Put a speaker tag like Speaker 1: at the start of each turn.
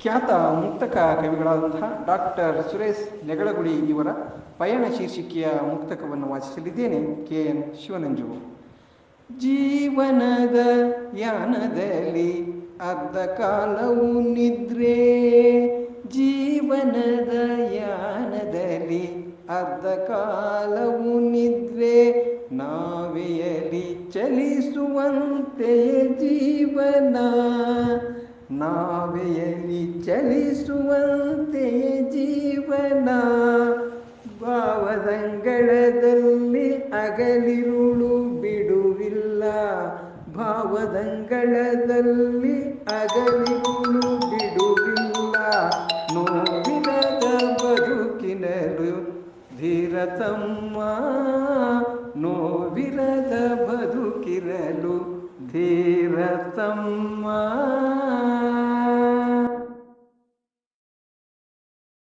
Speaker 1: ಖ್ಯಾತ ಮುಕ್ತಕ ಕವಿಗಳಾದಂತಹ ಡಾಕ್ಟರ್ ಸುರೇಶ್ ನೆಗಳಗುಳಿ ಇವರ ಪಯಣ ಶೀರ್ಷಿಕೆಯ ಮುಕ್ತಕವನ್ನು ವಾಚಿಸಲಿದ್ದೇನೆ. KN ಶಿವನಂಜು. ಜೀವನದ ಯಾನದಲ್ಲಿ ಅರ್ಧ ಕಾಲವು ನಿದ್ರೆ, ಜೀವನದ ಯಾನದಲ್ಲಿ ಅರ್ಧ ಕಾಲವು ನಿದ್ರೆ, ನಾವೆಯಲ್ಲಿ ಚಲಿಸುವಂತೆಯೇ ಜೀವನ, ನಾವೆಯಲ್ಲಿ ಚಲಿಸುವಂತೆಯೇ ಜೀವನ, ಭಾವದಂಗಳದಲ್ಲಿ ಹಗಲಿರುಳು ಬಿಡುವಿಲ್ಲ, ಭಾವದಂಗಳದಲ್ಲಿ ಹಗಲಿರುಳು ಬಿಡುವಿಲ್ಲ, ನೋವಿರದ ಬದುಕಿನಲು ಧೀರತಮ್ಮ, ನೋವಿರದ ಬದುಕಿರಲು ಧೀರತಮ್ಮ.